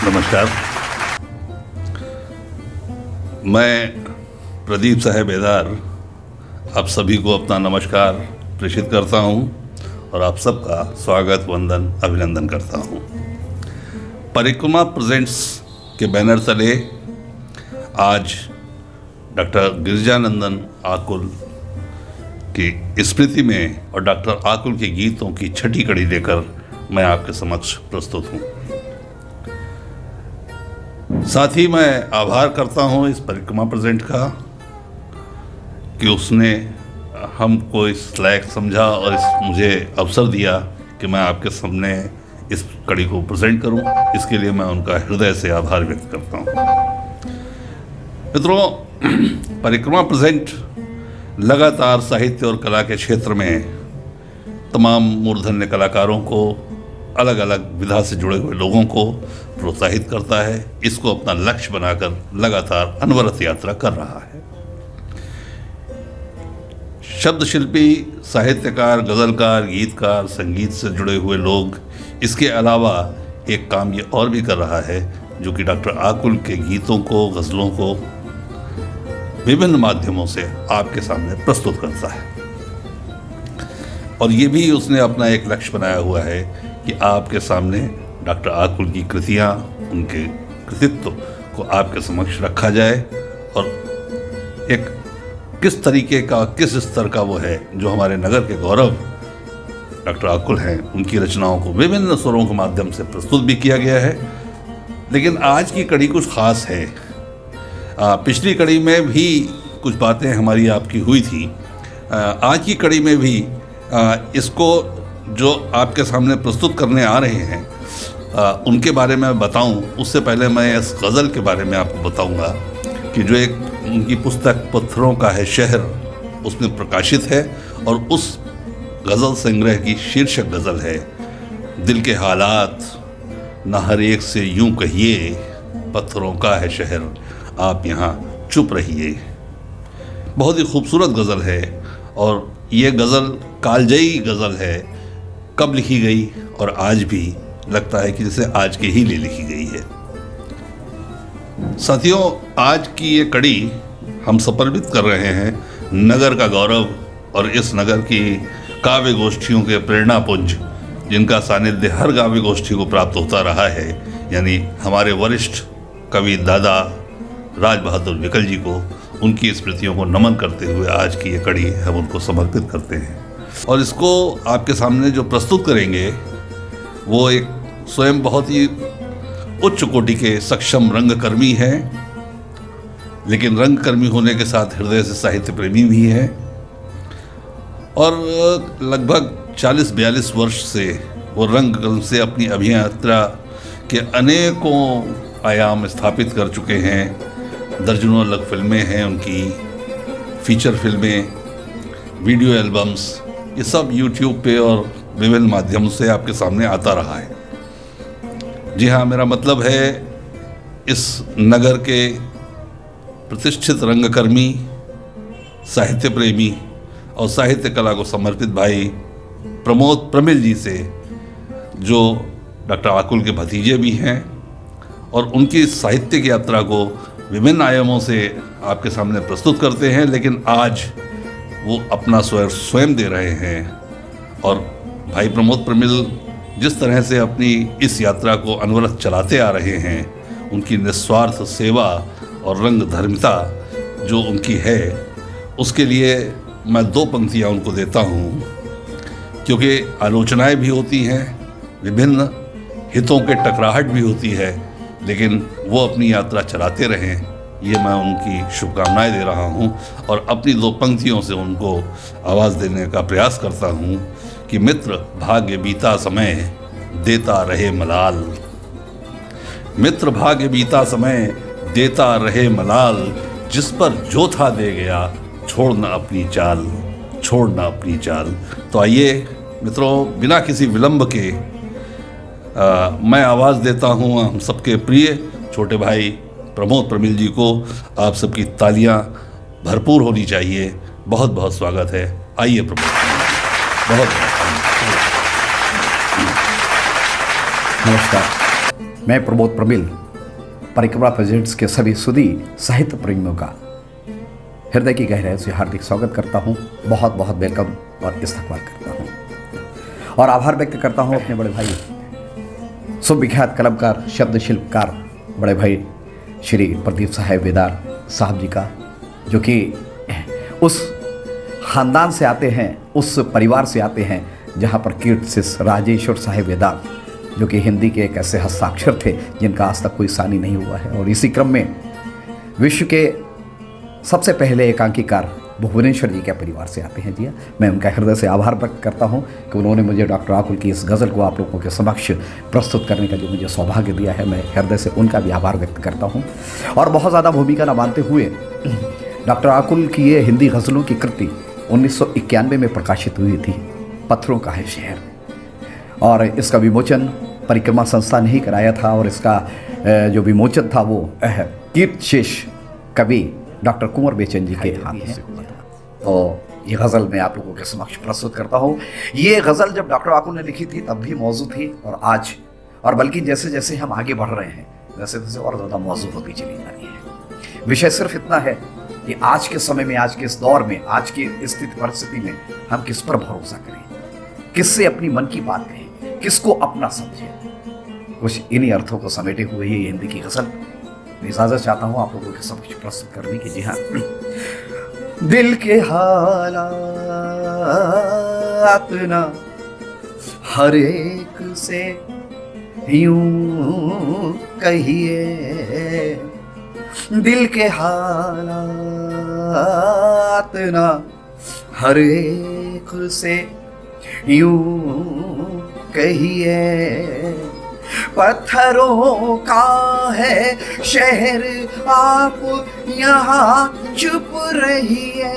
नमस्कार। मैं प्रदीप साहब एदार आप सभी को अपना नमस्कार प्रेषित करता हूं और आप सबका स्वागत, वंदन, अभिनंदन करता हूं। परिक्रमा प्रेजेंट्स के बैनर तले आज डॉक्टर गिरिजानंदन आकुल की स्मृति में और डॉक्टर आकुल के गीतों की छठी कड़ी लेकर मैं आपके समक्ष प्रस्तुत हूं। साथ ही मैं आभार करता हूं इस परिक्रमा प्रेजेंट का कि उसने हमको इस लायक समझा और मुझे अवसर दिया कि मैं आपके सामने इस कड़ी को प्रेजेंट करूं। इसके लिए मैं उनका हृदय से आभार व्यक्त करता हूं। मित्रों, परिक्रमा प्रेजेंट लगातार साहित्य और कला के क्षेत्र में तमाम मूर्धन्य कलाकारों को, अलग अलग विधा से जुड़े हुए लोगों को प्रोत्साहित करता है। इसको अपना लक्ष्य बनाकर लगातार अनवरत यात्रा कर रहा है। शब्द शिल्पी, साहित्यकार, गज़लकार, गीतकार, संगीत से जुड़े हुए लोग, इसके अलावा एक काम ये और भी कर रहा है जो कि डॉक्टर आकुल के गीतों को, गज़लों को विभिन्न माध्यमों से आपके सामने प्रस्तुत करता है। और ये भी उसने अपना एक लक्ष्य बनाया हुआ है कि आपके सामने डॉक्टर आकुल की कृतियाँ, उनके कृतित्व को आपके समक्ष रखा जाए और एक किस तरीके का, किस स्तर का वो है जो हमारे नगर के गौरव डॉक्टर आकुल हैं, उनकी रचनाओं को विभिन्न स्वरों के माध्यम से प्रस्तुत भी किया गया है। लेकिन आज की कड़ी कुछ ख़ास है। पिछली कड़ी में भी कुछ बातें हमारी आपकी हुई थी। आज की कड़ी में भी इसको जो आपके सामने प्रस्तुत करने आ रहे हैं उनके बारे में बताऊं, उससे पहले मैं इस गज़ल के बारे में आपको बताऊंगा कि जो एक उनकी पुस्तक पत्थरों का है शहर, उसमें प्रकाशित है और उस गज़ल संग्रह की शीर्षक गज़ल है, दिल के हालात न हर एक से यूं कहिए, पत्थरों का है शहर, आप यहाँ चुप रहिए। बहुत ही खूबसूरत गज़ल है और ये गज़ल कालजयी गज़ल है। कब लिखी गई और आज भी लगता है कि जैसे आज के ही लिए लिखी गई है। साथियों, आज की ये कड़ी हम समर्पित कर रहे हैं नगर का गौरव और इस नगर की काव्य गोष्ठियों के प्रेरणा पुंज, जिनका सानिध्य हर काव्य गोष्ठी को प्राप्त होता रहा है, यानी हमारे वरिष्ठ कवि दादा राज बहादुर विकल जी को, उनकी स्मृतियों को नमन करते हुए आज की ये कड़ी हम उनको समर्पित करते हैं। और इसको आपके सामने जो प्रस्तुत करेंगे वो एक स्वयं बहुत ही उच्च कोटि के सक्षम रंगकर्मी हैं, लेकिन रंगकर्मी होने के साथ हृदय से साहित्य प्रेमी भी हैं और लगभग 40-42 वर्ष से वो रंगकर्म से अपनी अभियात्रा के अनेकों आयाम स्थापित कर चुके हैं। दर्जनों अलग फिल्में हैं उनकी, फीचर फिल्में, वीडियो एल्बम्स, ये सब यूट्यूब पे और विभिन्न माध्यमों से आपके सामने आता रहा है। जी हाँ, मेरा मतलब है इस नगर के प्रतिष्ठित रंगकर्मी, साहित्य प्रेमी और साहित्य कला को समर्पित भाई प्रमोद प्रमिल जी से, जो डॉक्टर आकुल के भतीजे भी हैं और उनकी साहित्यिक यात्रा को विभिन्न आयामों से आपके सामने प्रस्तुत करते हैं। लेकिन आज वो अपना स्वयं दे रहे हैं और भाई प्रमोद प्रमिल जिस तरह से अपनी इस यात्रा को अनवरत चलाते आ रहे हैं, उनकी निस्वार्थ सेवा और रंगधर्मिता जो उनकी है, उसके लिए मैं 2 पंक्तियाँ उनको देता हूँ, क्योंकि आलोचनाएं भी होती हैं, विभिन्न हितों के टकराहट भी होती है, लेकिन वो अपनी यात्रा चलाते रहें, ये मैं उनकी शुभकामनाएं दे रहा हूँ और अपनी 2 पंक्तियों से उनको आवाज़ देने का प्रयास करता हूँ कि मित्र भाग्य बीता समय देता रहे मलाल, मित्र भाग्य बीता समय देता रहे मलाल, जिस पर जो था दे गया, छोड़ना अपनी चाल, छोड़ना अपनी चाल। तो आइए मित्रों, बिना किसी विलंब के मैं आवाज़ देता हूँ हम सबके प्रिय छोटे भाई प्रमोद प्रमिल जी को। आप सबकी तालियां भरपूर होनी चाहिए। बहुत बहुत स्वागत है। आइए प्रमोद, बहुत नमस्कार। मैं प्रमोद प्रमिल परिक्रमा प्रेजेंट्स के सभी सुधी साहित्य प्रेमियों का हृदय की गहराई से हार्दिक स्वागत करता हूँ। बहुत बहुत वेलकम और इस्तकबाल करता हूँ और आभार व्यक्त करता हूँ अपने बड़े भाई सुविख्यात कलमकार शब्द शिल्पकार बड़े भाई श्री प्रदीप साहेब वेदार साहब जी का, जो कि उस ख़ानदान से आते हैं, उस परिवार से आते हैं जहाँ पर कीर्तिशिष्य राजेश्वर साहेब वेदार, जो कि हिंदी के एक ऐसे हस्ताक्षर थे जिनका आज तक कोई सानी नहीं हुआ है। और इसी क्रम में विश्व के सबसे पहले एकांकीकार भुवनेश्वर जी के परिवार से आते हैं। जी हाँ, मैं उनका हृदय से आभार व्यक्त करता हूँ कि उन्होंने मुझे डॉक्टर आकुल की इस गज़ल को आप लोगों के समक्ष प्रस्तुत करने का जो मुझे सौभाग्य दिया है, मैं हृदय से उनका भी आभार व्यक्त करता हूँ। और बहुत ज़्यादा भूमिका न मानते हुए डॉक्टर आकुल की ये हिंदी गज़लों की कृति 1991 में प्रकाशित हुई थी, पत्थरों का है शहर, और इसका विमोचन परिक्रमा संस्था ने ही कराया था। और इसका जो विमोचन था वो कीर्तिशिष्य कवि डॉक्टर कुंवर बेचन जी के हाथ से हुआ था। तो ये गज़ल मैं आप लोगों के समक्ष प्रस्तुत करता हूँ। ये गज़ल जब डॉक्टर आकुल ने लिखी थी तब भी मौजूद थी और आज, और बल्कि जैसे जैसे हम आगे बढ़ रहे हैं वैसे वैसे और ज़्यादा मौजूद होती चली जा रही है। विषय सिर्फ इतना है कि आज के समय में, आज के इस दौर में, आज की स्थिति परिस्थिति में हम किस पर भरोसा करें, किससे अपनी मन की बात कहें, किसको अपना समझें। कुछ इन्हीं अर्थों को समेटे हुए ही हिंदी की गज़ल मैं इजाज़त चाहता हूँ आप लोगों के समक्ष प्रस्तुत करने की। जी हाँ, दिल के हालात ना हर एक से यूं कहिए, दिल के हालात ना हर एक से यूं कहिए, पत्थरों का है शहर आप यहाँ चुप रहिए।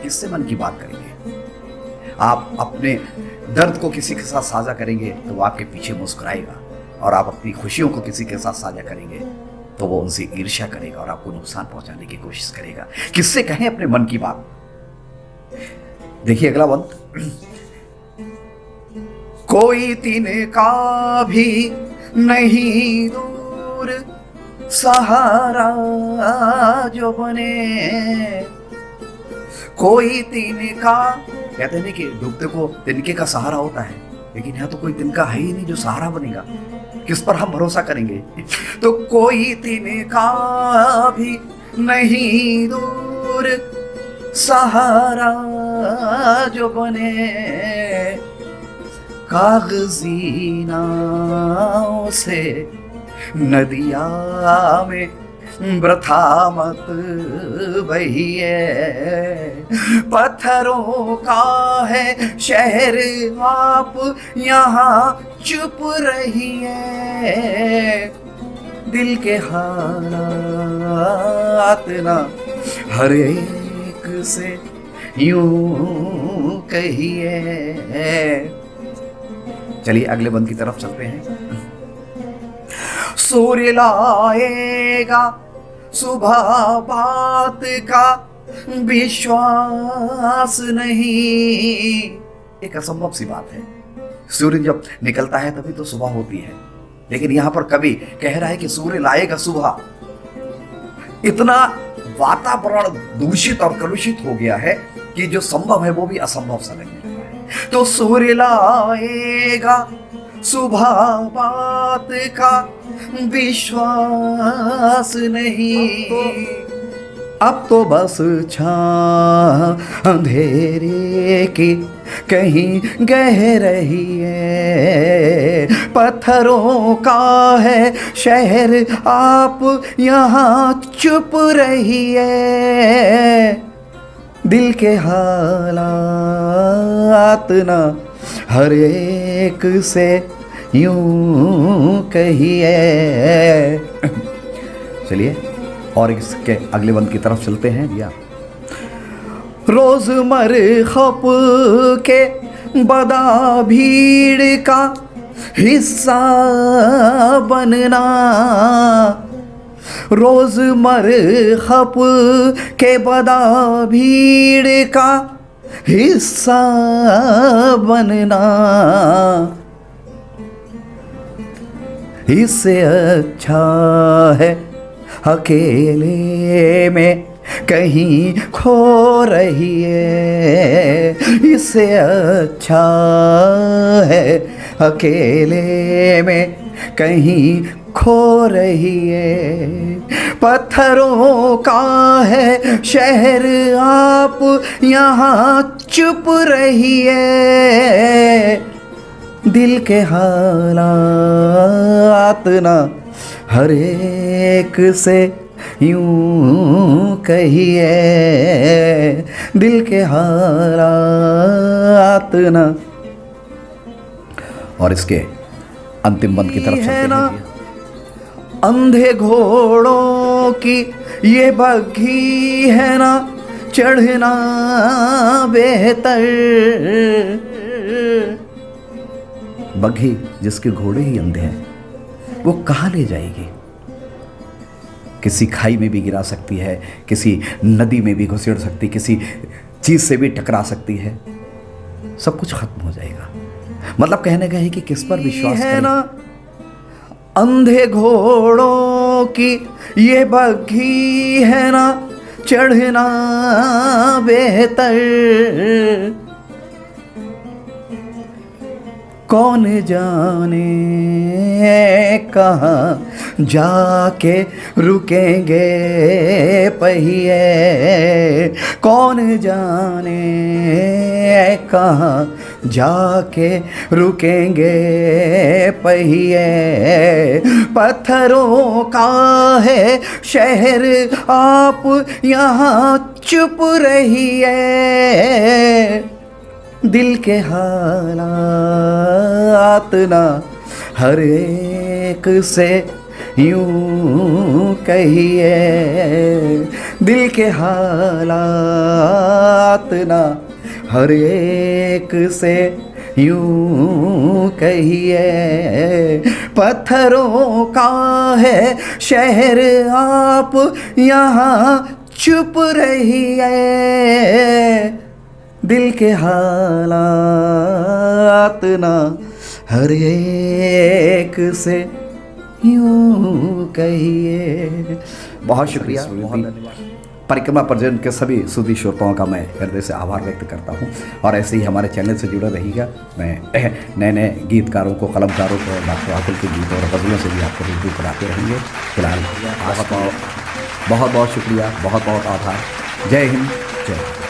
किससे मन की बात करेंगे? आप अपने दर्द को किसी के साथ साझा करेंगे तो वो आपके पीछे मुस्कुराएगा, और आप अपनी खुशियों को किसी के साथ साझा करेंगे तो वो उनसे ईर्ष्या करेगा और आपको नुकसान पहुंचाने की कोशिश करेगा। किससे कहें अपने मन की बात? देखिए अगला बंद, कोई तिनका भी नहीं दूर सहारा जो बने, कोई तिनका, कहते हैं कि डूबते को तिनके का सहारा होता है, लेकिन यहाँ तो कोई तिनका है ही नहीं जो सहारा बनेगा। किस पर हम भरोसा करेंगे? तो कोई तिनका भी नहीं दूर सहारा जो बने, कागजी नाव से नदिया में वृथा मत बहिए, पत्थरों का है शहर आप यहाँ चुप रहिए, दिल के हालात ना हर एक से यूं कहिए। चलिए अगले बंद की तरफ चलते हैं। सूर्य लाएगा सुबह बात का विश्वास नहीं, एक असंभव सी बात है। सूर्य जब निकलता है तभी तो सुबह होती है, लेकिन यहां पर कवि कह रहा है कि सूर्य लाएगा सुबह। इतना वातावरण दूषित और कलुषित हो गया है कि जो संभव है वो भी असंभव सा लगने लगा है। तो सूर्य लाएगा सुबह बात का विश्वास नहीं, अब तो बस छां अंधेरे की कहीं गह रही है, पत्थरों का है शहर आप यहाँ चुप रहिए, दिल के हालात ना हर एक से यूं कहिए। चलिए और इसके अगले बंद की तरफ चलते हैं भैया। रोज़मर्रा के बदा भीड़ का हिस्सा बनना, रोज़मर्रा के बदा भीड़ का हिस्सा बनना, इससे अच्छा है अकेले में कहीं खो रही है, इससे अच्छा है अकेले में कहीं खो रही है। पत्थरों का है शहर आप यहाँ चुप रहिए, दिल के हालात ना हर एक से यूं कहिए, दिल के हालात ना। और इसके अंतिम बंद की तरफ चलते हैं। अंधे घोड़ों की ये बग्घी है ना, चढ़ना बेहतर। बग्घी जिसके घोड़े ही अंधे हैं, वो कहाँ ले जाएगी? किसी खाई में भी गिरा सकती है, किसी नदी में भी घुसेड़ सकती, किसी चीज से भी टकरा सकती है, सब कुछ खत्म हो जाएगा। मतलब कहने का है कि किस पर विश्वास है ना। अंधे घोड़ों की ये बग्घी है ना, चढ़ना बेहतर। कौन जाने कहाँ जाके रुकेंगे पहिए, कौन जाने कहाँ जाके रुकेंगे पहिए। पत्थरों का है शहर आप यहाँ चुप रहिए, दिल के हालात ना हर एक से यूं कहिए, दिल के हालात ना हर एक से यूं कहिए। पत्थरों का है शहर आप यहाँ चुप रहिए, दिल के हालात ना हर एक से यूं कहिए। बहुत शुक्रिया, बहुत धन्यवाद। परिक्रमा परिजन के सभी सुधी श्रोताओं का मैं हृदय से आभार व्यक्त करता हूं, और ऐसे ही हमारे चैनल से जुड़ा रहिएगा। मैं नए नए गीतकारों को, कलमकारों को, डॉक्टर आकुल के गीतों और गज़लों से भी आपको रूबरू कराते रहेंगे। फिलहाल बहुत बहुत शुक्रिया, बहुत बहुत आभार। जय हिंद, जय भारत।